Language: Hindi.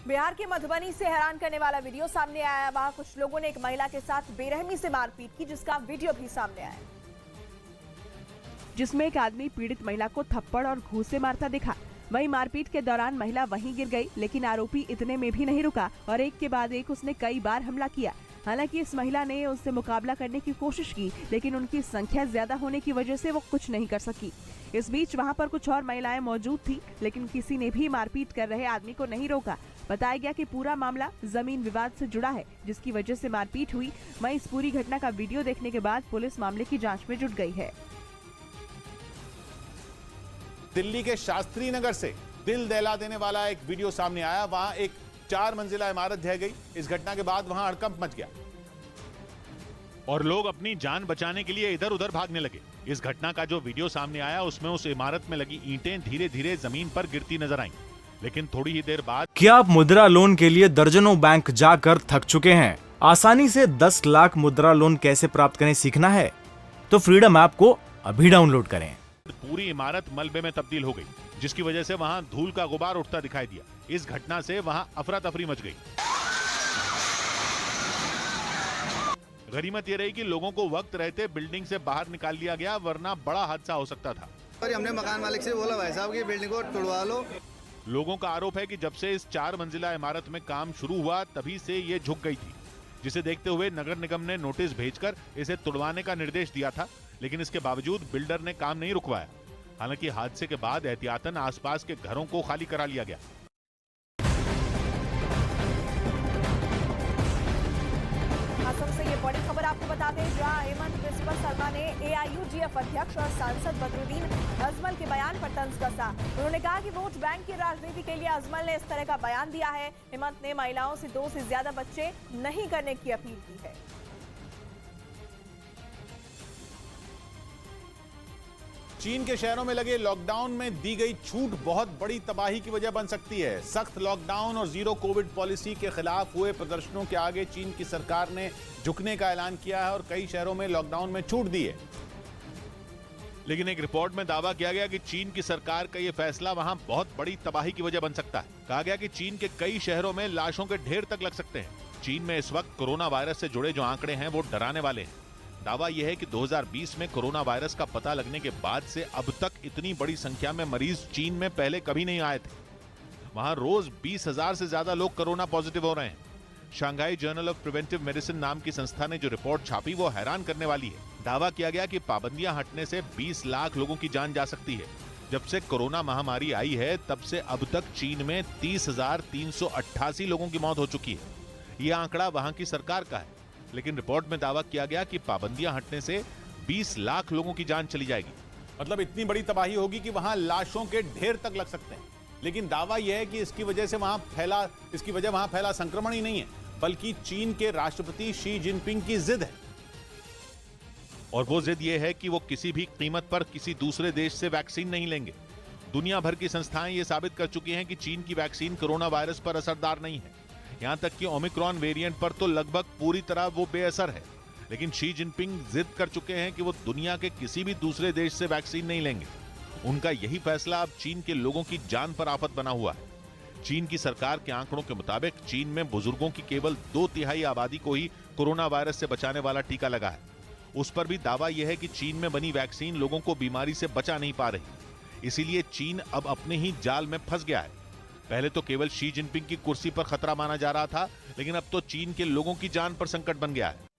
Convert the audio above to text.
बिहार के मधुबनी से हैरान करने वाला वीडियो सामने आया। वहां कुछ लोगों ने एक महिला के साथ बेरहमी से मारपीट की, जिसका वीडियो भी सामने आया, जिसमें एक आदमी पीड़ित महिला को थप्पड़ और घूंसे से मारता दिखा। वहीं मारपीट के दौरान महिला वहीं गिर गई, लेकिन आरोपी इतने में भी नहीं रुका और एक के बाद एक उसने कई बार हमला किया। हालांकि इस महिला ने उससे मुकाबला करने की कोशिश की, लेकिन उनकी संख्या ज्यादा होने की वजह से वो कुछ नहीं कर सकी। इस बीच वहां पर कुछ और महिलाएं मौजूद थी, लेकिन किसी ने भी मारपीट कर रहे आदमी को नहीं रोका। बताया गया कि पूरा मामला जमीन विवाद से जुड़ा है, जिसकी वजह से मारपीट हुई। वहीं इस पूरी घटना का वीडियो देखने के बाद पुलिस मामले की जांच में जुट गई है। दिल्ली के शास्त्री नगर से दिल दहला देने वाला एक वीडियो सामने आया। वहां एक 4 मंजिला इमारत ढह गई। इस घटना के बाद वहां हड़कंप मच गया और लोग अपनी जान बचाने के लिए इधर उधर भागने लगे। इस घटना का जो वीडियो सामने आया उसमें उस इमारत में लगी ईंटें धीरे धीरे जमीन पर गिरती नजर आईं। लेकिन थोड़ी ही देर बाद क्या आप मुद्रा लोन के लिए दर्जनों बैंक जाकर थक चुके हैं? आसानी से 10 लाख मुद्रा लोन कैसे प्राप्त करें सीखना है तो फ्रीडम ऐप को अभी डाउनलोड करें। पूरी इमारत मलबे में तब्दील हो गई, जिसकी वजह से वहां धूल का गुबार उठता दिखाई दिया। इस घटना से वहां अफरा तफरी मच गई। गनीमत ये रही कि लोगों को वक्त रहते बिल्डिंग से बाहर निकाल लिया गया, वरना बड़ा हादसा हो सकता था। हमने मकान मालिक से बोला, भाई साहब की बिल्डिंग को तोड़वा लो। लोगों का आरोप है कि जब से इस 4 मंजिला इमारत में काम शुरू हुआ तभी से ये झुक गई थी, जिसे देखते हुए नगर निगम ने नोटिस भेजकर इसे तुड़वाने का निर्देश दिया था, लेकिन इसके बावजूद बिल्डर ने काम नहीं रुकवाया। हालांकि हादसे के बाद एहतियातन आसपास के घरों को खाली करा लिया गया। असम से ये बड़ी खबर आपको बता दें, जहां हेमंत बिस्वा शर्मा ने एआईयूडीएफ अध्यक्ष और सांसद बदरुद्दीन अजमल के बयान पर तंज कसा। उन्होंने कहा कि वोट बैंक की राजनीति के लिए अजमल ने इस तरह का बयान दिया है। हेमंत ने महिलाओं से 2 से ज्यादा बच्चे नहीं करने की अपील की है। चीन के शहरों में लगे लॉकडाउन में दी गई छूट बहुत बड़ी तबाही की वजह बन सकती है। सख्त लॉकडाउन और जीरो कोविड पॉलिसी के खिलाफ हुए प्रदर्शनों के आगे चीन की सरकार ने झुकने का ऐलान किया है और कई शहरों में लॉकडाउन में छूट दी है। लेकिन एक रिपोर्ट में दावा किया गया कि चीन की सरकार का यह फैसला वहां बहुत बड़ी तबाही की वजह बन सकता है। कहा गया कि चीन के कई शहरों में लाशों के ढेर तक लग सकते हैं। चीन में इस वक्त कोरोना वायरस से जुड़े जो आंकड़े हैं वो डराने वाले हैं। दावा यह है कि 2020 में कोरोना वायरस का पता लगने के बाद से अब तक इतनी बड़ी संख्या में मरीज चीन में पहले कभी नहीं आए थे। वहां रोज 20,000 से ज्यादा लोग कोरोना पॉजिटिव हो रहे हैं। Shanghai journal of preventive medicine नाम की संस्था ने जो रिपोर्ट छापी वो हैरान करने वाली है। दावा किया गया कि पाबंदियां हटने से 20 लाख लोगों की जान जा सकती है। जब से कोरोना महामारी आई है तब से अब तक चीन में 30,388 लोगों की मौत हो चुकी है। यह आंकड़ा वहां की सरकार का है, लेकिन रिपोर्ट में दावा किया गया कि पाबंदियां हटने से 20 लाख लोगों की जान चली जाएगी। मतलब इतनी बड़ी तबाही होगी कि वहां लाशों के ढेर तक लग सकते हैं। लेकिन दावा यह है कि इसकी वजह वहां फैला संक्रमण ही नहीं है, बल्कि चीन के राष्ट्रपति शी जिनपिंग की जिद है। और वो जिद यह है कि वो किसी भी कीमत पर किसी दूसरे देश से वैक्सीन नहीं लेंगे। दुनिया भर की संस्थाएं ये साबित कर चुकी हैं कि चीन की वैक्सीन कोरोना वायरस पर असरदार नहीं है। यहां तक कि ओमिक्रॉन वेरिएंट पर तो लगभग पूरी तरह वो बेअसर है। लेकिन शी जिनपिंग जिद कर चुके हैं कि वो दुनिया के किसी भी दूसरे देश से वैक्सीन नहीं लेंगे। उनका यही फैसला अब चीन के लोगों की जान पर आफत बना हुआ है। चीन की सरकार के आंकड़ों के मुताबिक चीन में बुजुर्गों की केवल 2/3 आबादी को ही कोरोना वायरस से बचाने वाला टीका लगा है। उस पर भी दावा यह है कि चीन में बनी वैक्सीन लोगों को बीमारी से बचा नहीं पा रही। इसीलिए चीन अब अपने ही जाल में फंस गया है। पहले तो केवल शी जिनपिंग की कुर्सी पर खतरा माना जा रहा था, लेकिन अब तो चीन के लोगों की जान पर संकट बन गया है।